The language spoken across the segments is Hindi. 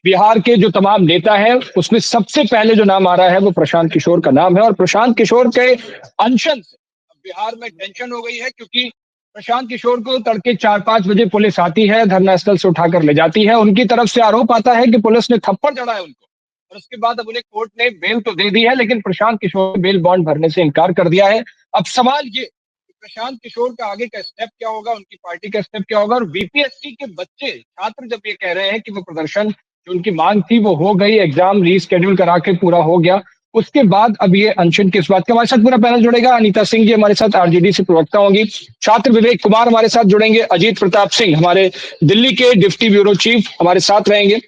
बिहार के जो तमाम नेता हैं, उसमें सबसे पहले जो नाम आ रहा है वो प्रशांत किशोर का नाम है और प्रशांत किशोर के अनशन से बिहार में टेंशन हो गई है क्योंकि प्रशांत किशोर को तड़के 4-5 बजे पुलिस आती है, धरना स्थल से उठाकर ले जाती है। उनकी तरफ से आरोप आता है कि पुलिस ने थप्पड़ जड़ा है उनको और उसके बाद अब उन्हें कोर्ट ने बेल तो दे दी है, लेकिन प्रशांत किशोर ने बेल बॉन्ड भरने से इनकार कर दिया है। अब सवाल ये कि प्रशांत किशोर का आगे का स्टेप क्या होगा, उनकी पार्टी का स्टेप क्या होगा और बीपीएससी के बच्चे, छात्र जब ये कह रहे हैं कि वो प्रदर्शन जो उनकी मांग थी वो हो गई, एग्जाम रीस्केड्यूल करा के पूरा हो गया, उसके बाद अब ये अनशन किस बात का। हमारे साथ पूरा पैनल जुड़ेगा। अनीता सिंह जी हमारे साथ आरजेडी से प्रवक्ता होंगी, छात्र विवेक कुमार हमारे साथ जुड़ेंगे, अजीत प्रताप सिंह हमारे दिल्ली के डिप्टी ब्यूरो चीफ हमारे साथ रहेंगे।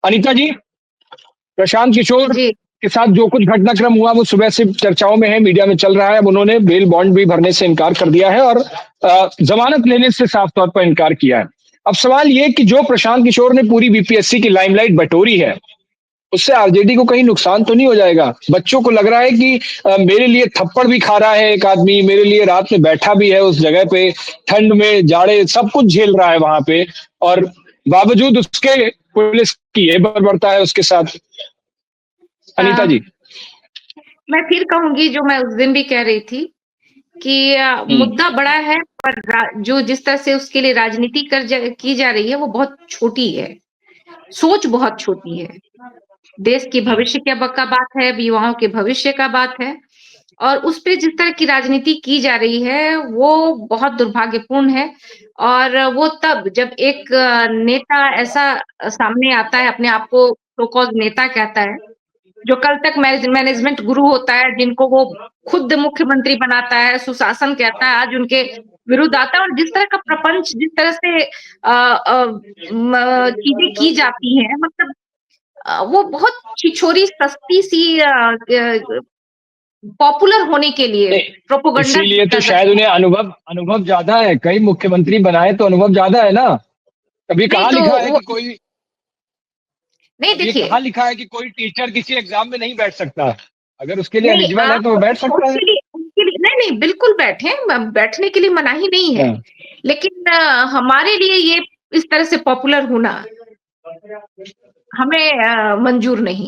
अनीता जी, प्रशांत किशोर जी के साथ जो कुछ घटनाक्रम हुआ वो सुबह से चर्चाओं में है, मीडिया में चल रहा है। अब उन्होंने बेल बॉन्ड भी भरने से इनकार कर दिया है और जमानत लेने से साफ तौर पर इनकार किया है। अब सवाल ये कि जो प्रशांत किशोर ने पूरी बीपीएससी की लाइमलाइट बटोरी है, उससे आरजेडी को कहीं नुकसान तो नहीं हो जाएगा? बच्चों को लग रहा है कि मेरे लिए थप्पड़ भी खा रहा है एक आदमी, मेरे लिए रात में बैठा भी है उस जगह पे, ठंड में जाड़े सब कुछ झेल रहा है वहां पे, और बावजूद उसके पुलिस की ये बर्बरता है उसके साथ। अनीता जी। मैं फिर कहूंगी जो मैं उस दिन भी कह रही थी कि मुद्दा बड़ा है, पर जो जिस तरह से उसके लिए राजनीति की जा रही है वो बहुत छोटी है, सोच बहुत छोटी है। देश के भविष्य का बात है, युवाओं के भविष्य का बात है, और उस पे जिस तरह की राजनीति की जा रही है वो बहुत दुर्भाग्यपूर्ण है। और वो तब जब एक नेता ऐसा सामने आता है, अपने आप को सो कॉल्ड नेता कहता है, जो कल तक मैनेजमेंट गुरु होता है, जिनको वो खुद मुख्यमंत्री बनाता है, सुशासन कहता है, आज उनके विरुद्ध आता है। और जिस तरह का प्रपंच, जिस तरह से चीजें की जाती हैं, मतलब वो बहुत छिछोरी सस्ती सी पॉपुलर होने के लिए प्रोपोगंडा इसीलिए तो कर रहा शायद है। उन्हें अनुभव अनुभव ज्यादा है, कई मुख्यमंत्री बनाए तो अनुभव ज्यादा है ना। कभी नहीं कहाँ तो लिखा है वो कि कोई, नहीं अब ये देखिए, कहाँ लिखा है कि कोई टीचर किसी एग्जाम में नहीं बैठ सकता? अगर उसके लिए नहीं एलिजिबल है आप तो वो बैठ सकता है। उसके लिए नहीं नहीं बिल्कुल बैठे, बैठने के लिए मनाही नहीं है, हाँ। लेकिन हमारे लिए ये इस तरह से पॉपुलर होना हमें मंजूर नहीं।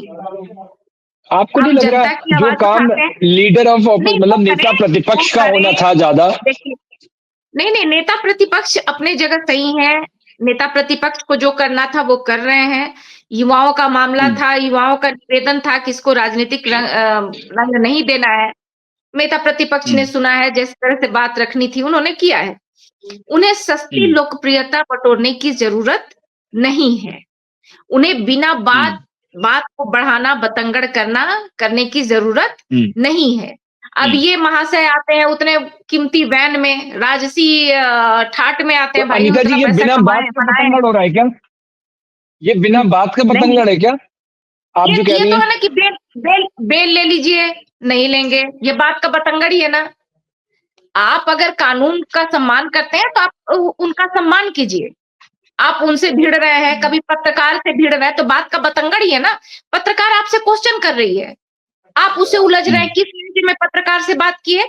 आपको नहीं हम लग रहा जनता की जो आवाज काम उठाते हैं। लीडर ऑफ नहीं मतलब नेता वो प्रतिपक्ष का होना करें, था ज्यादा? देखिए, नहीं नहीं नेता प्रतिपक्ष अपने जगह सही है। नेता प्रतिपक्ष को जो करना था वो कर रहे हैं। युवाओं का मामला हम्म, था, युवाओं का निवेदन था कि इसको राजनीतिक रंग नहीं देना है। नेता प्रतिपक्ष ने हम्म, सुना है, जिस तरह से बात रखनी थी उन्होंने किया है। उन्हें सस्ती हम्म, लोकप्रियता बटोरने की जरूरत नहीं है। उन्हें बिना हम्म, बात को बढ़ाना, बतंगड़ करने की जरूरत हम्म, नहीं है। अब हम्म। ये महाशय आते हैं उतने कीमती वैन में, राजसी ठाट में आते तो हैं, भाई हम अनीता जी इतना ये पैसा बिना बात कमाए का बनाए हैं। बतंगड़ हो रहा है क्या? ये बिना बात का नहीं, बतंगड़ है क्या आप जो कह ये रही तो हैं? है ना कि बेल ले लीजिए, नहीं लेंगे, ये बात का बतंगड़ ही है ना। आप अगर कानून का सम्मान करते हैं तो आप उनका सम्मान कीजिए। आप उनसे भिड़ रहे हैं, कभी पत्रकार से भिड़ रहे हैं, तो बात का बतंगड़ ही है ना। पत्रकार आपसे क्वेश्चन कर रही है, आप उससे उलझ रहे हम्म, हैं, किस लहजे में पत्रकार से बात की है।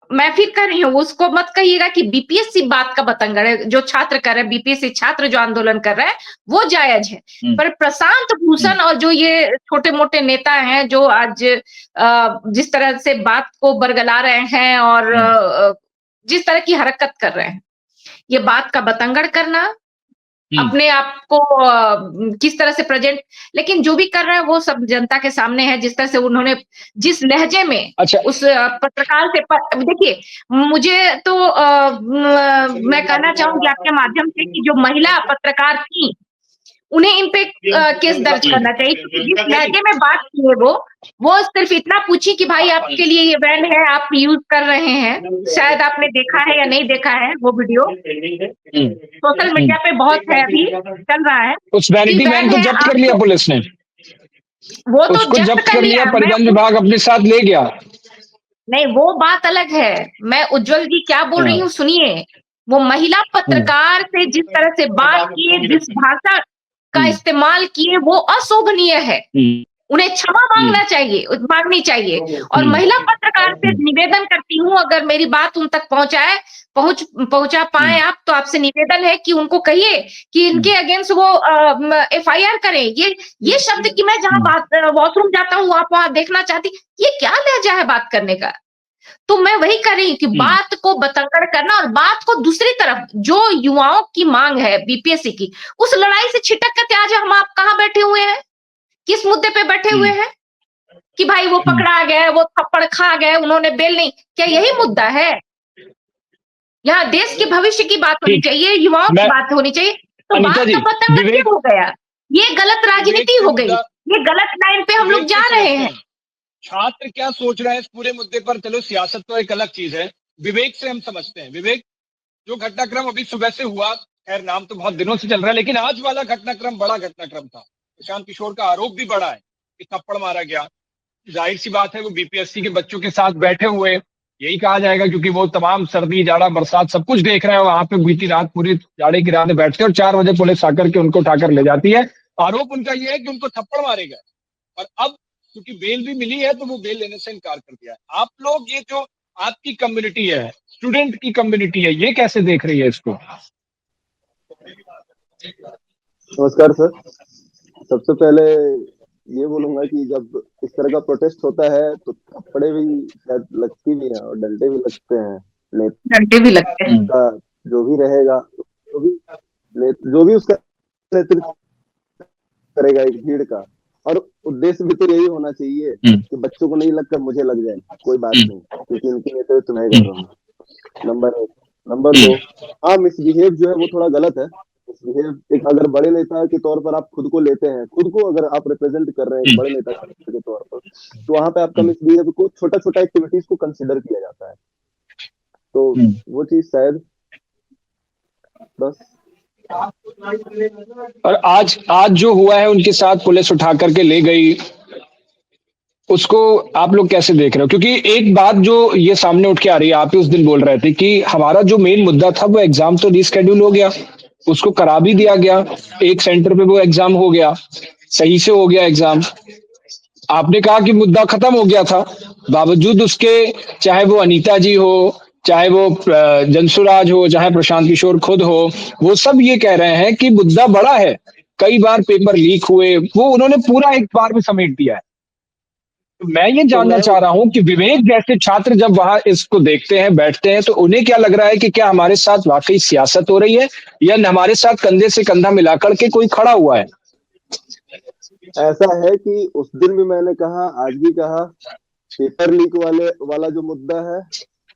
मैं फिर कह रही हूँ, उसको मत कहिएगा कि बीपीएससी बात का बतंगड़ है। जो छात्र कर रहे हैं, बीपीएससी छात्र जो आंदोलन कर रहे हैं, वो जायज है। हम्म, पर प्रशांत हम्म, भूषण और जो ये छोटे मोटे नेता हैं, जो आज जिस तरह से बात को बरगला रहे हैं और हम्म, जिस तरह की हरकत कर रहे हैं, ये बात का बतंगड़ करना, हम्म। अपने आप को किस तरह से प्रेजेंट, लेकिन जो भी कर रहे हैं वो सब जनता के सामने है। जिस तरह से उन्होंने, जिस लहजे में अच्छा। उस पत्रकार से देखिए, मुझे तो मैं कहना चाहूंगी आपके माध्यम से कि जो महिला पत्रकार थी, उन्हें इन पे केस दर्ज करना चाहिए, क्योंकि जिस लहजे में बात की है वो सिर्फ इतना पूछी कि भाई आपके लिए ये वैन है, आप यूज कर रहे हैं। शायद आपने देखा है या नहीं देखा है वो वीडियो, हम्म, सोशल हम्म। मीडिया पे बहुत है, अभी चल रहा है उस कि वैनिटी वैन वैन को है जब्त कर आप लिया तो, पुलिस ने, वो तो उसको जब्त जब्त कर कर लिया, लिया। परिवहन विभाग अपने साथ ले गया। नहीं वो बात अलग है। मैं उज्जवल जी क्या बोल रही हाँ, हूँ सुनिए। वो महिला हम्म, पत्रकार से जिस तरह से बात किए, जिस भाषा का हम्म, इस्तेमाल किए, वो अशोभनीय है। हम्म, उन्हें क्षमा मांगनी चाहिए। और महिला पत्रकार से निवेदन करती हूँ, अगर मेरी बात उन तक पहुंचा पाए आप, तो आपसे निवेदन है कि उनको कहिए कि इनके अगेंस्ट वो एफआईआर करें। ये शब्द कि मैं जहां वॉशरूम जाता हूँ आप वहां देखना चाहती, ये क्या लहजा है बात करने का? तो मैं वही कर रही हूँ कि बात को बतंगड़ करना और बात को दूसरी तरफ, जो युवाओं की मांग है बीपीएससी की, उस लड़ाई से छिटक करके आज हम आप कहाँ बैठे हुए हैं? किस मुद्दे पे बैठे हुए हैं कि भाई वो पकड़ा गए, वो थप्पड़ खा गए, उन्होंने बेल नहीं, क्या यही मुद्दा है? यहाँ देश के भविष्य की बात होनी चाहिए, युवाओं की बात होनी चाहिए। तो बात का बतंगड़ क्यों हो गया? ये गलत राजनीति हो गई, ये गलत लाइन पे हम लोग जा रहे हैं। छात्र क्या सोच रहे हैं इस पूरे मुद्दे पर? चलो सियासत तो एक अलग चीज है, विवेक से हम समझते हैं। विवेक, जो घटनाक्रम अभी सुबह से हुआ, खैर नाम तो बहुत दिनों से चल रहा है, लेकिन आज वाला घटनाक्रम बड़ा घटनाक्रम था। प्रशांत किशोर का आरोप भी बड़ा है कि थप्पड़ मारा गया। जाहिर सी बात है वो बीपीएससी के बच्चों के साथ बैठे हुए, यही कहा जाएगा, क्योंकि वो तमाम सर्दी जाड़ा बरसात सब कुछ देख रहे हैं। वहां पे बीती रात पूरी जाड़े की रात बैठते और 4 बजे पुलिस आकर के उनको उठाकर ले जाती है। आरोप उनका ये है कि उनको थप्पड़ मारे गए, और अब क्योंकि बेल भी मिली है तो वो बेल लेने से इनकार कर दिया है। आप लोग, ये जो आपकी कम्युनिटी है, स्टूडेंट की कम्युनिटी है, ये कैसे देख रही है इसको? नमस्कार सर। सबसे पहले ये बोलूंगा कि जब इस तरह का प्रोटेस्ट होता है तो थप्पड़े भी शायद लगती भी है और डंडे भी लगते हैं। का जो भी रहेगा, जो भी उसका नेतृत्व करेगा एक भीड़ का, और उद्देश्य भी तो यही होना चाहिए कि बच्चों को नहीं लगकर मुझे लग जाए, कोई बात नहीं, क्योंकि इनके नेतृत्व नहीं कर रहा हूँ। नंबर 1। नंबर 2, हाँ, मिसबिहेव जो है वो थोड़ा गलत है। एक अगर बड़े नेता के तौर पर आप खुद को लेते हैं, खुद को अगर आप रिप्रेजेंट कर रहे हैं बड़े नेता के तौर पर, तो वहां पे आपका मिसबिहेव को छोटा छोटा एक्टिविटीज को कंसिडर किया जाता है। तो वो चीज शायद बस। और आज जो हुआ है, उनके साथ पुलिस उठा करके ले गई, उसको आप लोग कैसे देख रहे हो? क्योंकि एक बात जो ये सामने उठ के आ रही है, आप ही उस दिन बोल रहे थे कि हमारा जो मेन मुद्दा था वो एग्जाम तो रीस्केड्यूल हो गया, उसको करा भी दिया गया, एक सेंटर पे वो एग्जाम हो गया, सही से हो गया एग्जाम। आपने कहा कि मुद्दा खत्म हो गया था, बावजूद उसके, चाहे वो अनीता जी हो, चाहे वो जनसुराज हो, चाहे प्रशांत किशोर खुद हो, वो सब ये कह रहे हैं कि मुद्दा बड़ा है, कई बार पेपर लीक हुए, वो उन्होंने पूरा एक बार में समेट दिया है। तो मैं ये जानना चाह रहा हूं कि विवेक जैसे छात्र जब वहां इसको देखते हैं, बैठते हैं, तो उन्हें क्या लग रहा है कि क्या हमारे साथ वाकई सियासत हो रही है, या हमारे साथ कंधे से कंधा मिलाकर के कोई खड़ा हुआ है? ऐसा है कि उस दिन भी मैंने कहा, आज भी कहा, पेपर लीक वाला जो मुद्दा है,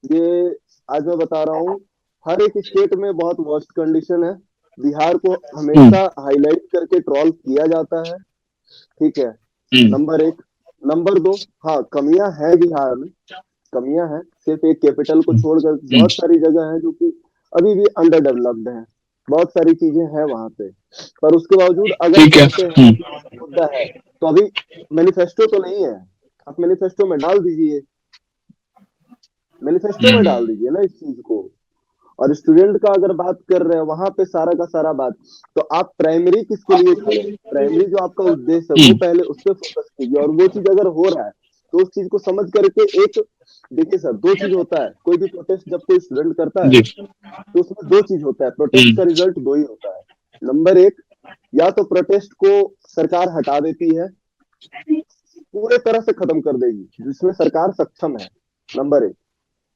ये आज मैं बता रहा हूँ, हर एक स्टेट में बहुत वर्स्ट कंडीशन है। बिहार को हमेशा हाईलाइट करके ट्रोल किया जाता है, ठीक है। नंबर 1। नंबर 2, हाँ, कमियां हैं बिहार में, कमियां हैं। सिर्फ एक कैपिटल को छोड़कर बहुत सारी जगह है जो कि अभी भी अंडर डेवलप्ड है, बहुत सारी चीजें हैं वहां पे। पर उसके बावजूद अगर कहते हैं मुद्दा है, तो अभी मैनिफेस्टो तो नहीं है, आप मैनिफेस्टो में डाल दीजिए, मैनिफेस्टो में डाल दीजिए ना इस चीज को। और स्टूडेंट का अगर बात कर रहे हैं वहां पे सारा का सारा बात, तो आप प्राइमरी किसके लिए खड़े, प्राइमरी जो आपका उद्देश्य है वो पहले उस पर फोकस कीजिए। और वो चीज अगर हो रहा है तो उस चीज को समझ करके एक, देखिए सर, 2 चीज होता है, कोई भी प्रोटेस्ट जब कोई स्टूडेंट करता है तो उसमें 2 चीज होता है, प्रोटेस्ट का रिजल्ट 2 ही होता है। नंबर 1, या तो प्रोटेस्ट को सरकार हटा देती है, पूरे तरह से खत्म कर देगी, जिसमें सरकार सक्षम है, नंबर 1।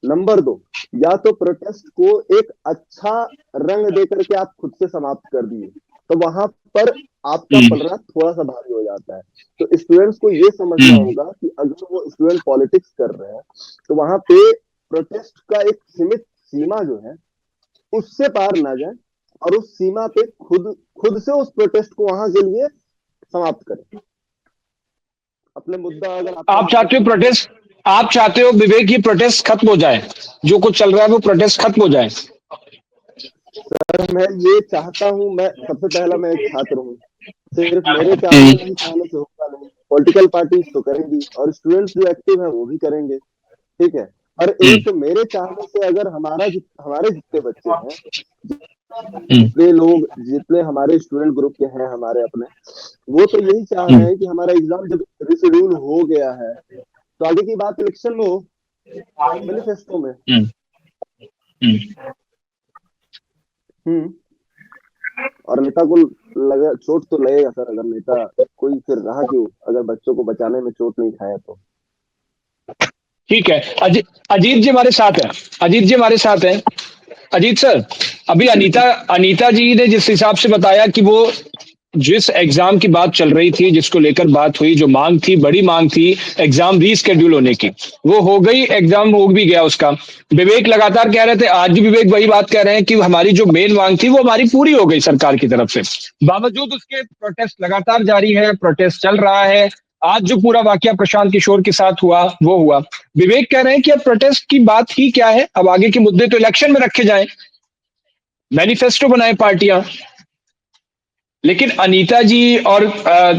नंबर 2, या तो प्रोटेस्ट को एक अच्छा रंग देकर के आप खुद से समाप्त कर दिए, तो वहां पर आपका पलड़ा थोड़ा सा भारी हो जाता है। तो स्टूडेंट्स को ये समझना होगा कि अगर वो स्टूडेंट पॉलिटिक्स कर रहे हैं तो वहां पे प्रोटेस्ट का एक सीमित सीमा जो है उससे पार ना जाए, और उस सीमा पे खुद से उस प्रोटेस्ट को वहां के लिए समाप्त करें। अपने मुद्दा अगर आप चाहते हो प्रोटेस्ट, आप चाहते हो विवेक ये प्रोटेस्ट खत्म हो जाए, जो कुछ चल रहा है वो प्रोटेस्ट खत्म हो जाए? सर, मैं ये चाहता हूँ, मैं सबसे पहला मैं एक छात्र हूँ, सिर्फ मेरे चाहने से होगा नहीं, पॉलिटिकल पार्टीज तो करेंगी और स्टूडेंट्स जो एक्टिव है वो भी करेंगे, ठीक है। और एक मेरे चाहने से अगर हमारे जितने बच्चे हैं, जितने हमारे स्टूडेंट ग्रुप के हैं हमारे अपने, वो तो यही चाह रहे हैं कि हमारा एग्जाम जब शेड्यूल हो गया है, तो आगे की बात इलेक्शन में हो, मैनिफेस्टो में। हम्म और नेता को लगा चोट तो लगेगा सर, अगर नेता कोई फिर रहा क्यों, अगर बच्चों को बचाने में चोट नहीं खाया तो। ठीक है, अजीत जी हमारे साथ हैं, अजीत जी हमारे साथ हैं। अजीत सर, अभी अनीता अनीता जी ने जिस हिसाब से बताया कि वो जिस एग्जाम की बात चल रही थी, जिसको लेकर बात हुई, जो मांग थी, बड़ी मांग थी एग्जाम रीस्केड्यूल होने की, वो हो गई, एग्जाम हो भी गया उसका। विवेक लगातार कह रहे थे, आज भी विवेक वही बात कह रहे हैं कि हमारी जो मेन मांग थी वो हमारी पूरी हो गई सरकार की तरफ से। बावजूद उसके प्रोटेस्ट लगातार जारी है, प्रोटेस्ट चल रहा है। आज जो पूरा वाकया प्रशांत किशोर के साथ हुआ वो हुआ। विवेक कह रहे हैं कि अब प्रोटेस्ट की बात ही क्या है, अब आगे के मुद्दे तो इलेक्शन में रखे जाएं, मैनिफेस्टो बनाए पार्टियां। लेकिन अनीता जी और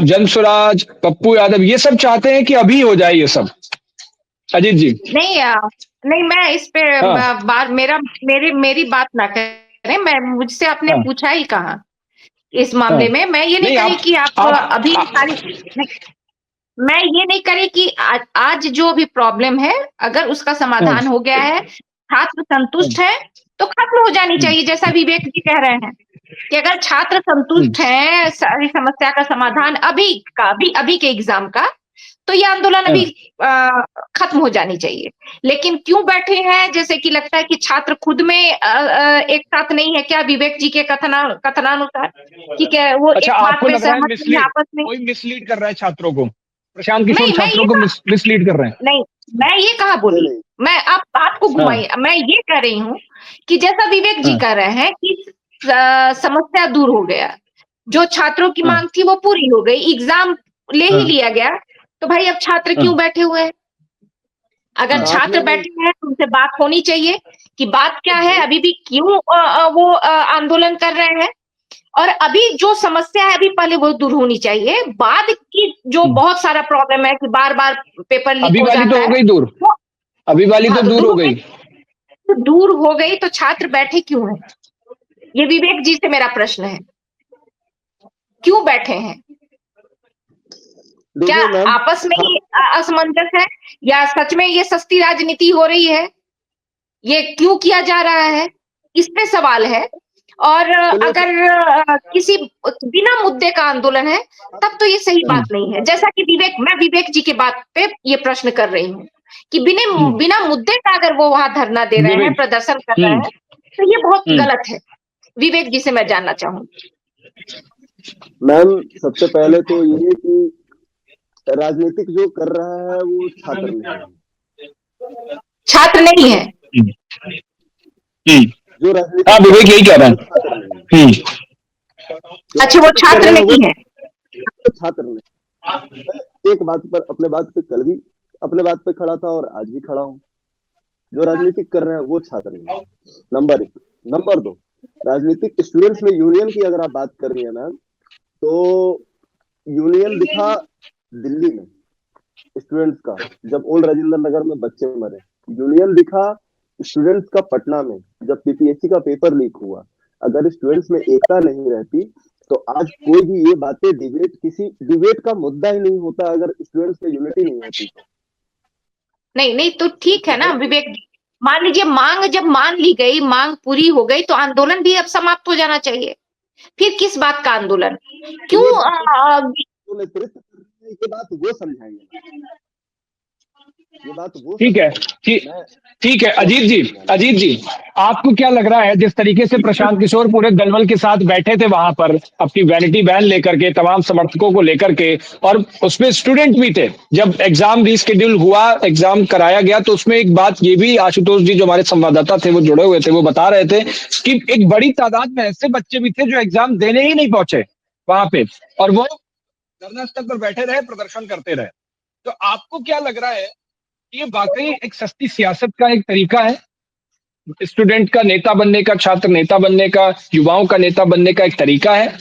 जनसुराज, पप्पू यादव, ये सब चाहते हैं कि अभी हो जाए ये सब। अजीत जी। नहीं नहीं, मैं इस पे हाँ बार मेरी बात ना करें। मैं मुझसे आपने हाँ पूछा ही कहा इस हाँ। मामले में। मैं ये नहीं नहीं करी कि आप अभी सारी, आप नहीं, मैं ये नहीं करी कि आज जो भी प्रॉब्लम है, अगर उसका हाँ, समाधान हो गया है, छात्र हाँ, संतुष्ट है, तो खत्म हो जानी हम्म, चाहिए। जैसा विवेक जी कह रहे हैं कि अगर छात्र हम्म, संतुष्ट हैं, सारी समस्या का समाधान अभी के एग्जाम का, तो ये आंदोलन हाँ, अभी खत्म हो जानी चाहिए। लेकिन क्यों बैठे हैं, जैसे कि लगता है कि छात्र खुद में एक साथ नहीं है क्या, विवेक जी के कथनानुसार, कि क्या वो अच्छा, एक बात आपको पे लग रहा है सहमत नहीं है मिसलीड, आपस में? कोई मिसलीड कर रहा है छात्रों को, प्रशांत किशोर नहीं, छात्रों को मिसलीड कर रहे हैं। नहीं, मैं ये कहा नहीं बोली, नहीं मैं आप बात को हाँ घुमाई, मैं ये कह रही हूँ कि जैसा विवेक जी हाँ कह रहे हैं कि समस्या दूर हो गया, जो छात्रों की हाँ मांग थी वो पूरी हो गई, एग्जाम ले ही हाँ लिया गया, तो भाई अब छात्र हाँ क्यों बैठे हुए हैं? अगर हाँ। साथ छात्र में मैम, बैठे हैं तो उनसे बात होनी चाहिए कि बात क्या है, अभी भी क्यों वो आंदोलन कर रहे हैं, और अभी जो समस्या है अभी पहले वो दूर होनी चाहिए। बाद की जो हम्म। बहुत सारा प्रॉब्लम है कि बार बार पेपर लीक अभी हो वाली जाता तो हो है, गई दूर, वो अभी वाली हाँ तो तो दूर हो गई। दूर हो गई, तो छात्र बैठे क्यों हैं? ये विवेक जी से मेरा प्रश्न है, क्यों बैठे हैं? क्या देखिए मैम, आपस में ही छात्र असमंजस है, या सच में ये सस्ती राजनीति हो रही है? ये क्यों किया जा रहा है, इस पे सवाल है। और चलिए अगर किसी बिना मुद्दे का आंदोलन है, तब तो ये सही हम्म, बात नहीं है। जैसा कि मैं विवेक जी के बात पे ये प्रश्न कर रही हूँ कि बिना हम्म, बिना मुद्दे का अगर वो वहां धरना दे रहे हैं, विवेक। प्रदर्शन कर रहे हम्म, हैं, तो ये बहुत हम्म, गलत है। विवेक जी से मैं जानना चाहूंगी। मैम सबसे पहले तो ये कि राजनीतिक जो कर रहा है वो छात्र नहीं है। छात्र नहीं है? हम्म, हम्म। जो हाँ, राजनीतिक कर विवेक रहा यही कह है रहा वो है। छात्र नहीं है। हम्म, जो अच्छा, वो राजनीतिक कर छात्र रहे हैं नहीं है? वो छात्र नहीं। मैं एक बात पर, अपने बात पे कल भी अपने बात पे खड़ा था और आज भी खड़ा हूँ। जो राजनीतिक कर रहे हैं वो छात्र नहीं है, नंबर एक। नंबर दो, राजनीतिक स्टूडेंट्स में यूनियन की अगर आप बात कर रही है मैम, तो यूनियन दिखा दिल्ली में स्टूडेंट्स का, जब ओल्ड राजेंद्र नगर में बच्चे मरे। यूनियन दिखा स्टूडेंट्स का पटना में, जब पीपीएससी का पेपर लीक हुआ। अगर स्टूडेंट्स में एकता नहीं रहती तो आज कोई भी ये बातें डिबेट, किसी डिबेट का मुद्दा ही नहीं होता, अगर स्टूडेंट्स में यूनिटी नहीं होती तो। नहीं नहीं, तो ठीक है ना मैं विवेक जी, मान लीजिए मांग जब मान ली गई, मांग पूरी हो गई, तो आंदोलन भी अब समाप्त हो जाना चाहिए। फिर किस बात का आंदोलन? क्यों ये बात जो नेतृत्व कर रहे हैं, ये बात वो समझाएंगे मैम, ये बात वो ठीक है, समझाएंगे। ठीक, मैं ठीक है। मैं अजीत नहीं जी, समझाने अजीत जी, आपको क्या लग रहा है, जिस तरीके से प्रशांत किशोर पूरे दलबल के साथ बैठे थे वहां पर अपनी वैनिटी बैन लेकर के, तमाम समर्थकों को लेकर के, और उसमें स्टूडेंट भी थे, जब एग्जाम रीस्केड्यूल हुआ, एग्जाम कराया गया, तो उसमें एक बात ये भी आशुतोष जी जो हमारे संवाददाता थे वो जुड़े हुए थे, वो बता रहे थे कि एक बड़ी तादाद में ऐसे बच्चे भी थे जो एग्जाम देने ही नहीं पहुंचे वहां पे, और वो धरना स्थल पर बैठे रहे, प्रदर्शन करते रहे। तो आपको क्या लग रहा है, ये वाकई एक सस्ती सियासत का एक तरीका है, स्टूडेंट का नेता बनने का, छात्र नेता बनने का, युवाओं का नेता बनने का एक तरीका है,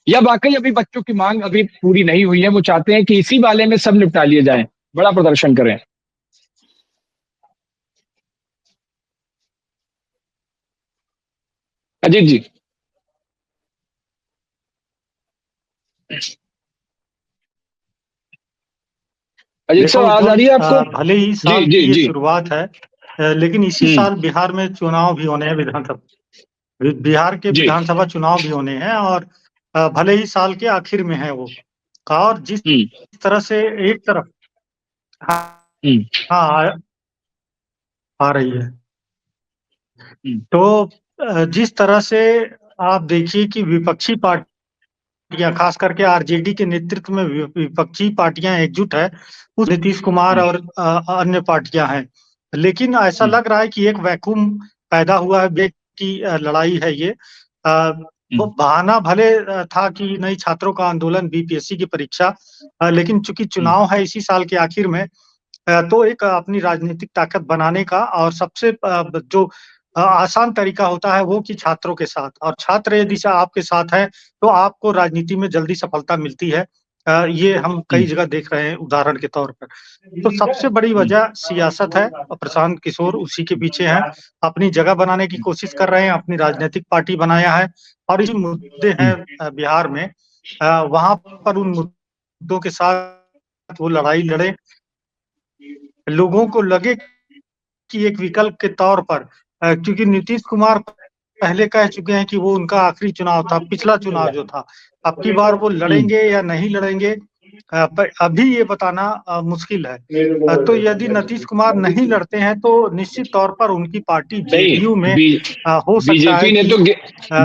या वाकई अभी बच्चों की मांग अभी पूरी नहीं हुई है, वो चाहते हैं कि इसी वाले में सब निपटा लिए जाए, बड़ा प्रदर्शन करें? अजीत जी। अजीत देखो साहब आवाज आ रही है आपको? भले ही साल जी की ये जी। शुरुआत है, लेकिन इसी साल बिहार में चुनाव भी होने हैं, विधानसभा बिहार के जी। विधानसभा चुनाव भी होने हैं, और भले ही साल के आखिर में है वो। और जिस तरह से एक तरफ हाँ आ रही है, तो जिस तरह से आप देखिए कि विपक्षी पार्टियां, खास करके आरजेडी के नेतृत्व में विपक्षी पार्टियां एकजुट है, उस नीतीश कुमार और अन्य पार्टियां हैं। लेकिन ऐसा लग रहा है कि एक वैक्यूम पैदा हुआ है, ब्रेक की लड़ाई है ये। वो बहाना भले था कि नहीं, छात्रों का आंदोलन, बीपीएससी की परीक्षा, लेकिन चूंकि चुनाव है इसी साल के आखिर में, तो एक अपनी राजनीतिक ताकत बनाने का, और सबसे जो आसान तरीका होता है वो कि छात्रों के साथ, और छात्र यदि से आपके साथ है तो आपको राजनीति में जल्दी सफलता मिलती है। ये हम कई जगह देख रहे हैं उदाहरण के तौर पर। तो सबसे बड़ी वजह सियासत है, और प्रशांत किशोर उसी के पीछे हैं, अपनी जगह बनाने की कोशिश कर रहे हैं, अपनी राजनीतिक पार्टी बनाया है, और ये मुद्दे हैं बिहार में, वहां पर उन मुद्दों के साथ वो लड़ाई लड़े, लोगों को लगे कि एक विकल्प के तौर पर, क्योंकि नीतीश कुमार पहले कह चुके हैं कि वो उनका आखिरी चुनाव था, पिछला चुनाव जो था। अब की बार वो लड़ेंगे या नहीं लड़ेंगे, पर अभी ये बताना मुश्किल है। तो यदि नीतीश कुमार नहीं लड़ते हैं तो निश्चित तौर पर उनकी पार्टी जेडीयू में हो सकता है बीजेपी ने कि तो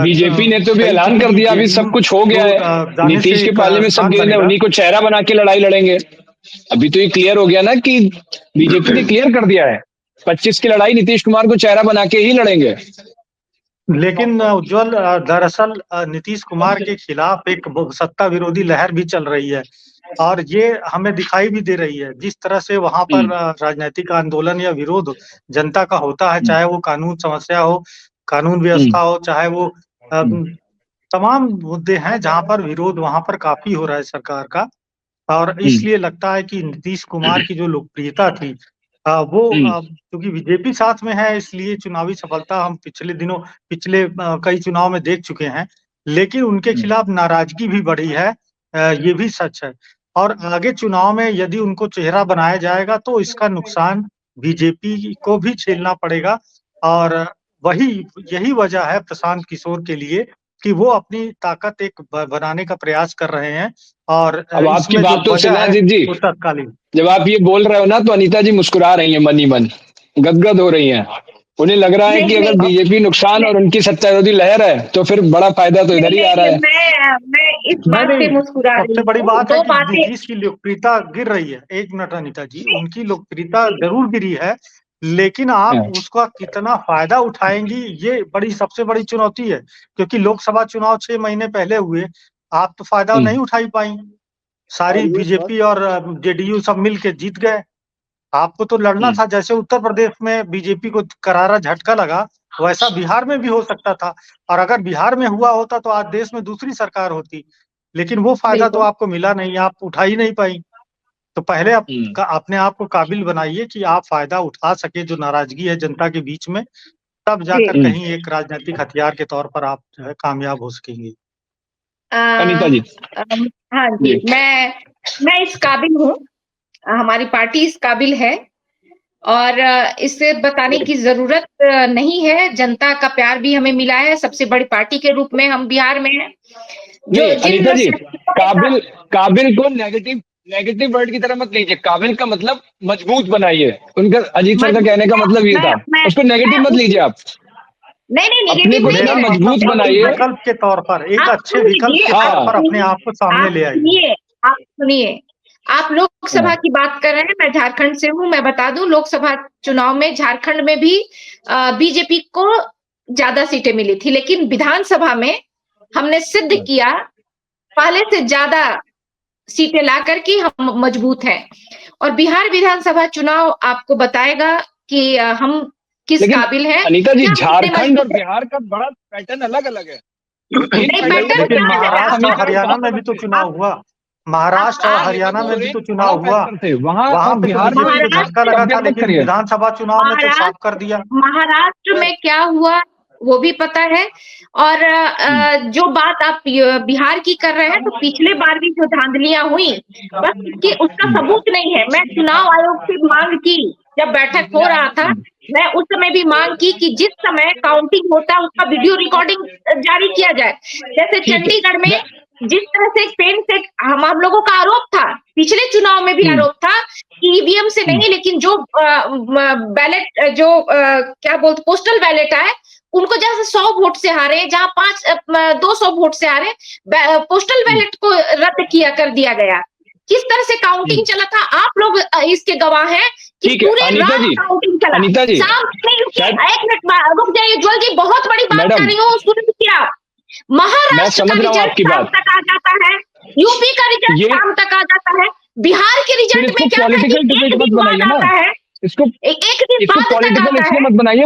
बीजेपी ने तो भी कई ऐलान कर चुकी दिया, अभी सब जेडीयू कुछ हो गया को है, जाने से नीतीश के एक पाले में सब स्थान गेंद है, बनेगा। उन्हीं को चेहरा बना के लड़ाई लड़ेंगे। अभी तो ये क्लियर हो गया ना कि बीजेपी ने क्लियर कर दिया है, 25 की लड़ाई नीतीश कुमार को चेहरा बना के ही लड़ेंगे। लेकिन उज्जवल, दरअसल नीतीश कुमार के खिलाफ एक सत्ता विरोधी लहर भी चल रही है, और ये हमें दिखाई भी दे रही है। जिस तरह से वहां पर राजनीतिक आंदोलन या विरोध जनता का होता है, चाहे वो कानून समस्या हो, कानून व्यवस्था हो, चाहे वो तमाम मुद्दे हैं जहां पर विरोध वहां पर काफी हो रहा है सरकार का। और इसलिए लगता है कि नीतीश कुमार की जो लोकप्रियता थी, वो क्योंकि बीजेपी साथ में है, इसलिए चुनावी सफलता हम पिछले कई चुनाव में देख चुके हैं। लेकिन उनके खिलाफ नाराजगी भी बढ़ी है, ये भी सच है। और आगे चुनाव में यदि उनको चेहरा बनाया जाएगा तो इसका नुकसान बीजेपी को भी झेलना पड़ेगा, और यही वजह है प्रशांत किशोर के लिए कि वो अपनी ताकत एक बनाने का प्रयास कर रहे हैं, और अब आपकी इसमें जो बातों से वजह ना है अजीत जी, वो तत्कालीन। जब आप ये बोल रहे हो ना तो अनीता जी मुस्कुरा रही हैं, मन ही मन गदगद हो रही हैं। उन्हें लग रहा है कि नहीं अगर नहीं बीजेपी नुकसान और उनकी सत्ता विरोधी लहर है तो फिर बड़ा फायदा तो इधर ही आ रहा है। मैं इस बात नहीं, से मुस्कुरा सबसे रही बड़ी हूँ, बात है दो कि बातें। नीतीश की लोकप्रियता गिर रही है। एक मिनट अनीता जी, उनकी लोकप्रियता जरूर गिरी है, लेकिन आप उसका कितना फायदा उठाएंगी, ये सबसे बड़ी चुनौती है। क्योंकि लोकसभा चुनाव 6 महीने पहले हुए, आप तो फायदा नहीं उठा ही पाई। और सारी ये बीजेपी और जेडीयू सब मिल के जीत गए। आपको तो लड़ना था, जैसे उत्तर प्रदेश में बीजेपी को करारा झटका लगा, वैसा बिहार में भी हो सकता था। और अगर बिहार में हुआ होता तो आज देश में दूसरी सरकार होती। लेकिन वो फायदा तो बिल्कुल आपको मिला नहीं, आप उठा ही नहीं पाई। तो पहले अपने आप को काबिल बनाइए कि आप फायदा उठा सके जो नाराजगी है जनता के बीच में, तब जी। जाकर कहीं एक राजनीतिक हथियार के तौर पर आप जो है कामयाब हो सकेंगे। अनीता जी हाँ जी, मैं इस काबिल हूँ, हमारी पार्टी इस काबिल है, और इससे बताने की जरूरत नहीं है। जनता का प्यार भी हमें मिला है, सबसे बड़ी पार्टी के रूप में हम बिहार में हैं। नहीं अनीता जी, काबिल को नेगेटिव नेगेटिव वर्ड की तरह मत लीजिए। काबिल का मतलब मजबूत बनाइए, उनका अजीत सर का कहने का मतलब ये था, उसको नेगेटिव मत लीजिए आप। नहीं अपने को मेरा इतना मतलब मजबूत था कि बनाइए। विकल्प के तौर पर, एक आप अच्छे विकल्प के तौर पर अपने आप को सामने ले आइए। आप सुनिए, आप लोकसभा की बात कर रहे हैं, मैं झारखंड से हूँ। मैं बता दूं, लोकसभा चुनाव में झारखंड में भी बीजेपी को ज्यादा सीटें मिली थी, लेकिन विधानसभा में हमने सिद्ध किया पहले से ज्यादा सीटें ला करके हम मजबूत हैं। और बिहार विधानसभा चुनाव आपको बताएगा कि हम किस काबिल हैं। अनीता जी, झारखंड और बिहार का बड़ा पैटर्न अलग अलग है। लेकिन महाराष्ट्र और हरियाणा में भी तो चुनाव हुआ। महाराष्ट्र और हरियाणा में भी तो चुनाव हुआ, वहां पे तो बीजेपी को झटका लगा था, लेकिन विधानसभा चुनाव में तो साफ कर दिया। महाराष्ट्र में क्या हुआ, वो भी पता है। और जो बात आप बिहार की कर रहे हैं, तो पिछले बार भी जो धांधलियां हुई, बस उसका सबूत नहीं है। मैं चुनाव आयोग से मांग की, जब बैठक हो रहा था, मैं उस समय भी मांग की कि जिस समय काउंटिंग होता है उसका वीडियो रिकॉर्डिंग जारी किया जाए। जैसे चंडीगढ़ में जिस तरह से पेन से हम लोगों का आरोप था, पिछले चुनाव में भी आरोप था कि ईवीएम से नहीं, लेकिन जो बैलेट जो क्या बोलते पोस्टल बैलेट है, उनको जहां 100 वोट से हारे, जहां 200 वोट से हारे, पोस्टल बैलेट को रद्द कर दिया गया। किस तरह से काउंटिंग चला था, आप लोग इसके गवाह हैं कि पूरे रात काउंटिंग चला। अनीता जी, एक मिनट रुक जाइए ज्वल जी, बहुत बड़ी बात कर रही हूँ, सुन लीजिए आप। महाराष्ट्र का रिजल्ट शाम तक आ जाता है, यूपी का रिजल्ट शाम तक आ जाता है, बिहार के रिजल्ट में क्या आता है, इसको एक पॉलिटिकल इसलिए मत बनाइए।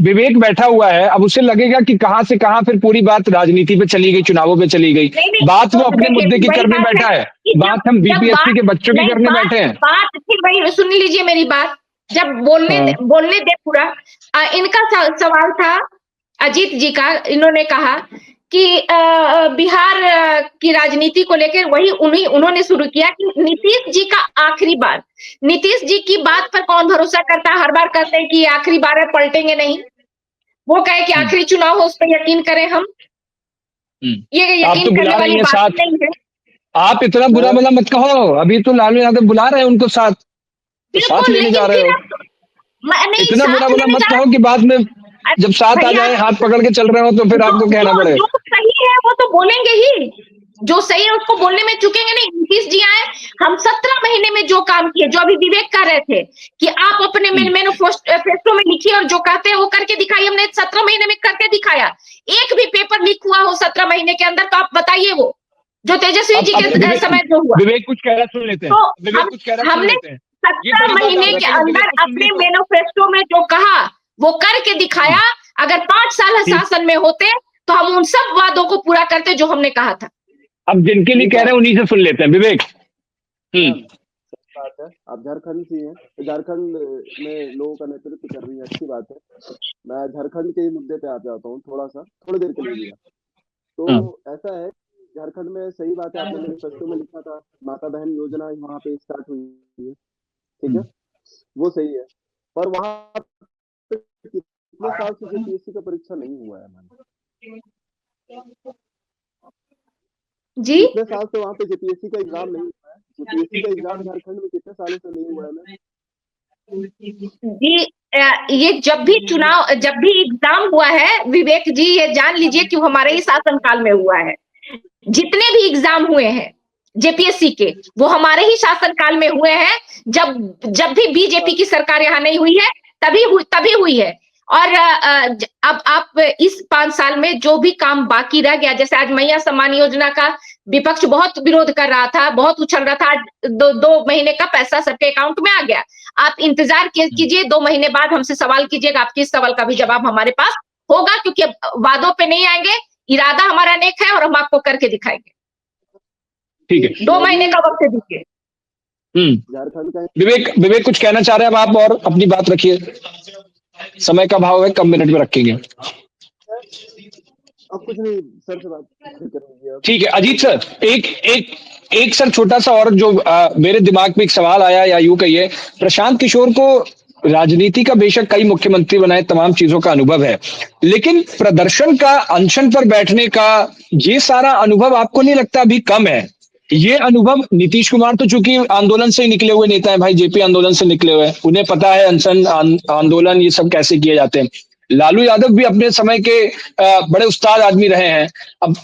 विवेक बैठा हुआ है, अब उसे लगेगा कि कहां से कहां फिर पूरी बात राजनीति पे चली गई, चुनावों पे चली गई। बात वो अपने मुद्दे की करने बैठा है, बात हम बीपीएससी के बच्चों की करने बैठे हैं। बात फिर वही, सुन लीजिए मेरी बात, जब बोलने दे पूरा। इनका सवाल था अजीत जी का, इन्होंने कहा कि बिहार की राजनीति को लेकर वही उन्होंने शुरू किया कि नीतीश जी का आखिरी बार, नीतीश जी की बात पर कौन भरोसा करता है, हर बार कहते हैं कि आखिरी बार है, पलटेंगे नहीं। वो कहे कि आखिरी चुनाव हो, उस पर यकीन करें हम। ये यकीन करने वाली बात नहीं है। आप इतना बुरा भला मत कहो, अभी तो लालू यादव बुला रहे हैं उनको साथ लेने जा रहे हो। इतना बुरा भला मत कहो कि बाद में जब साथ आ जाए, हाथ पकड़ के चल रहे हो, तो फिर आपको कहना पड़ेगा। जो सही है वो तो बोलेंगे ही, जो सही है उसको बोलने में चुकेंगे नहीं। नीतीश जी आए, हम 17 महीने में जो काम किए, जो अभी विवेक कह रहे थे कि आप अपने मैनिफेस्टो में लिखिए और जो कहते हैं वो करके दिखाइए, हमने 17 महीने में करके दिखाया। एक भी पेपर लीक हुआ हो 17 महीने के अंदर, तो आप बताइए वो जो तेजस्वी जी के समय जो हुआ। विवेक कुछ कह रहा सुन लेते हैं, विवेक कुछ कह रहा सुन लेते हैं। 17 महीने के अंदर अपने मैनिफेस्टो में जो कहा वो करके दिखाया। अगर 5 साल शासन में होते तो हम उन सब वादों को पूरा करते जो हमने कहा था। अब जिनके लिए कह रहे हैं उन्हीं से सुन लेते हैं। विवेक बात है, आप झारखंड से हैं, तो झारखंड में लोगों का नेतृत्व कर रही है, अच्छी बात है। मैं झारखंड के ही मुद्दे पे आ जाता हूँ थोड़ी देर के लिए। तो ऐसा है, झारखंड में सही बात है, आपने मैनिफेस्टो में लिखा था माता बहन योजना वहाँ पे स्टार्ट हुई है, ठीक है, वो सही है। पर वहाँ कितने साल से जेपीएससी का परीक्षा नहीं हुआ है जी? कितने साल से वहाँ पे जेपीएससी का एग्जाम नहीं हुआ है? जेपीएससी का एग्जाम झारखंड में कितने सालों से नहीं हुआ है? जी, ये जब भी एग्जाम हुआ है विवेक जी, ये जान लीजिए कि हमारे ही शासनकाल में हुआ है। जितने भी एग्जाम हुए हैं जेपीएससी के, वो हमारे ही शासनकाल में हुए हैं। जब भी बीजेपी की सरकार यहाँ नहीं हुई है, तभी हुई है। और अब आप इस 5 साल में जो भी काम बाकी रह गया, जैसे आज मैया सम्मान योजना का विपक्ष बहुत विरोध कर रहा था, बहुत उछल रहा था, आज 2 महीने का पैसा सबके अकाउंट में आ गया। आप इंतजार कीजिए, 2 महीने बाद हमसे सवाल कीजिएगा, आपके इस सवाल का भी जवाब हमारे पास होगा, क्योंकि वादों पे नहीं आएंगे, इरादा हमारा नेक है और हम आपको करके दिखाएंगे। ठीक है, 2 महीने का वक्त दीजिए। विवेक कुछ कहना चाह रहे हैं आप, और अपनी बात रखिए, समय का भाव है, कम मिनट में रखेंगे। अब कुछ नहीं सर से बात करेंगे। ठीक है अजीत सर, एक सर छोटा सा और जो मेरे दिमाग में एक सवाल आया, या यूं कहिए, प्रशांत किशोर को राजनीति का बेशक कई मुख्यमंत्री बनाए, तमाम चीजों का अनुभव है, लेकिन प्रदर्शन का, अनशन पर बैठने का ये सारा अनुभव आपको नहीं लगता अभी कम है? ये अनुभव नीतीश कुमार तो चूंकि आंदोलन से ही निकले हुए नेता है भाई, जेपी आंदोलन से निकले हुए हैं, उन्हें पता है अनशन आंदोलन ये सब कैसे किए जाते हैं। लालू यादव भी अपने समय के बड़े उस्ताद आदमी रहे हैं। अब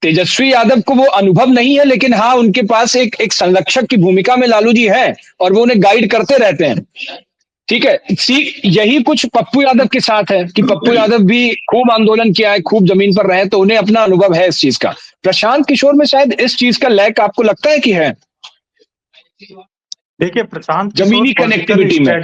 तेजस्वी यादव को वो अनुभव नहीं है, लेकिन हाँ उनके पास एक संरक्षक की भूमिका में लालू जी है, और वो उन्हें गाइड करते रहते हैं। ठीक है, यही कुछ पप्पू यादव के साथ है कि पप्पू यादव भी खूब आंदोलन किया है, खूब जमीन पर रहे, तो उन्हें अपना अनुभव है इस चीज का। प्रशांत किशोर में शायद इस चीज का लैक आपको लगता है कि है? देखिए, प्रशांत जमीनी कनेक्टिविटी में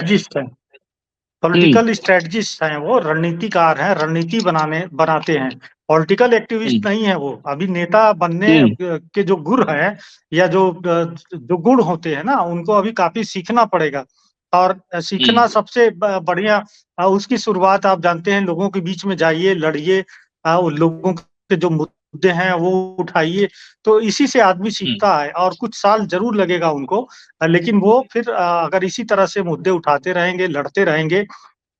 पॉलिटिकल स्ट्रेटजिस्ट हैं, वो रणनीतिकार हैं, रणनीति बनाते हैं, पॉलिटिकल एक्टिविस्ट नहीं है वो। अभी नेता बनने के जो गुण है, या जो गुण होते हैं ना, उनको अभी काफी सीखना पड़ेगा। और सीखना सबसे बढ़िया उसकी शुरुआत आप जानते हैं, लोगों के बीच में जाइए, लड़िए, उन लोगों के जो मुद्दे हैं वो उठाइए, तो इसी से आदमी सीखता है और कुछ साल जरूर लगेगा उनको, लेकिन वो फिर अगर इसी तरह से मुद्दे उठाते रहेंगे, लड़ते रहेंगे,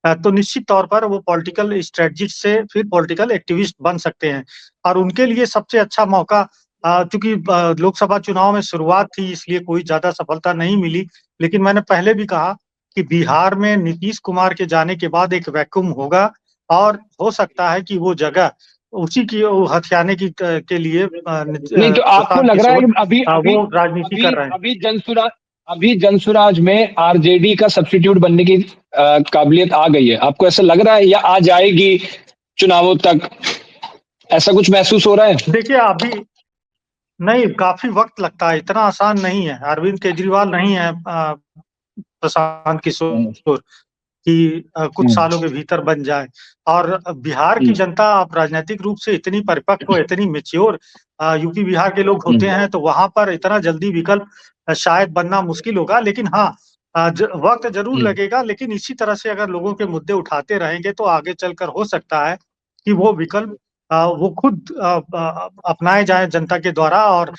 तो निश्चित तौर पर वो पॉलिटिकल स्ट्रेटजिस्ट से फिर पॉलिटिकल एक्टिविस्ट बन सकते हैं। और उनके लिए सबसे अच्छा मौका, चूँकि लोकसभा चुनाव में शुरुआत थी इसलिए कोई ज़्यादा सफलता नहीं मिली, लेकिन मैंने पहले भी कहा कि बिहार में नीतीश कुमार के जाने के बाद एक वैक्यूम होगा और हो सकता है कि वो जगह उसी की हथियाने की के लिए नहीं तो आपको प्रशांत लग रहा है किशोर कि अभी अभी वो राजनीति अभी कर रहे हैं। अभी जनसुराज में आरजेडी का सब्स्टिट्यूट बनने की काबिलियत आ गई है, आपको ऐसा लग रहा है या आ जाएगी चुनावों तक, ऐसा कुछ महसूस हो रहा है? देखिए अभी नहीं, काफ़ी वक़्त लगता है, इतना आसान नहीं है। अरविंद केजरीवाल नहीं है प्रशांत किशोर कि कुछ सालों के भीतर बन जाए। और बिहार की जनता अब राजनैतिक रूप से इतनी परिपक्व, इतनी मैच्योर यूपी बिहार के लोग होते हैं, तो वहाँ पर इतना जल्दी विकल्प शायद बनना मुश्किल होगा। लेकिन हाँ, वक़्त ज़रूर लगेगा, लेकिन इसी तरह से अगर लोगों के मुद्दे उठाते रहेंगे, तो आगे चलकर हो सकता है कि वो विकल्प वो खुद अपनाए जाएँ जनता के द्वारा, और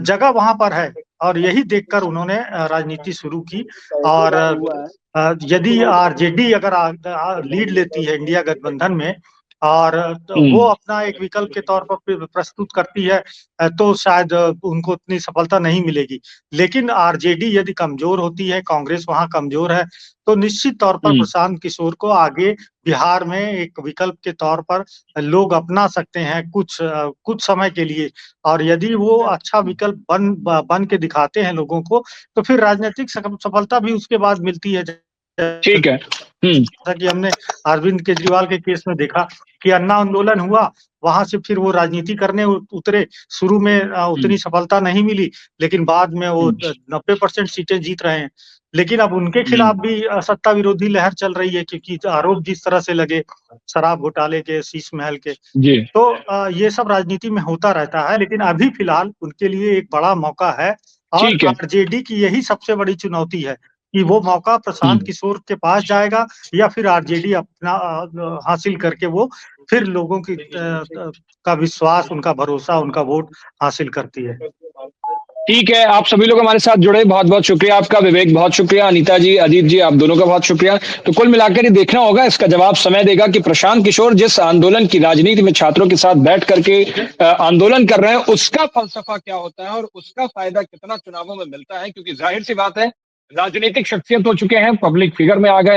जगह वहाँ पर है और यही देखकर उन्होंने राजनीति शुरू की। और यदि आरजेडी अगर लीड लेती है इंडिया गठबंधन में और वो अपना एक विकल्प के तौर पर प्रस्तुत करती है, तो शायद उनको उतनी सफलता नहीं मिलेगी। लेकिन आरजेडी यदि कमजोर होती है, कांग्रेस वहाँ कमजोर है, तो निश्चित तौर पर प्रशांत किशोर को आगे बिहार में एक विकल्प के तौर पर लोग अपना सकते हैं कुछ समय के लिए। और यदि वो अच्छा विकल्प बन के दिखाते हैं लोगों को, तो फिर राजनीतिक सफलता भी उसके बाद मिलती है। ठीक है। जैसा कि हमने अरविंद केजरीवाल के केस में देखा कि अन्ना आंदोलन हुआ, वहां से फिर वो राजनीति करने उतरे। शुरू में उतनी सफलता नहीं मिली, लेकिन बाद में वो 90% सीटें जीत रहे हैं। लेकिन अब उनके खिलाफ भी सत्ता विरोधी लहर चल रही है, क्योंकि आरोप जिस तरह से लगे शराब घोटाले के, शीश महल के, जी। तो ये सब राजनीति में होता रहता है। लेकिन अभी फिलहाल उनके लिए एक बड़ा मौका है और ठीक है। आरजेडी की यही सबसे बड़ी चुनौती है कि वो मौका प्रशांत किशोर के पास जाएगा या फिर आरजेडी अपना हासिल करके वो फिर लोगों की का विश्वास, उनका भरोसा, उनका वोट हासिल करती है। ठीक है, आप सभी लोग हमारे साथ जुड़े, बहुत-बहुत शुक्रिया आपका। विवेक बहुत शुक्रिया, अनीता जी, अजीत जी, आप दोनों का बहुत शुक्रिया। तो कुल मिलाकर ये देखना होगा, इसका जवाब समय देगा कि प्रशांत किशोर जिस आंदोलन की राजनीति में छात्रों के साथ बैठ करके आंदोलन कर रहे हैं, उसका फलसफा क्या होता है और उसका फायदा कितना चुनावों में मिलता है। क्योंकि जाहिर सी बात है, राजनीतिक शख्सियत हो चुके हैं, पब्लिक फिगर में आ गए हैं।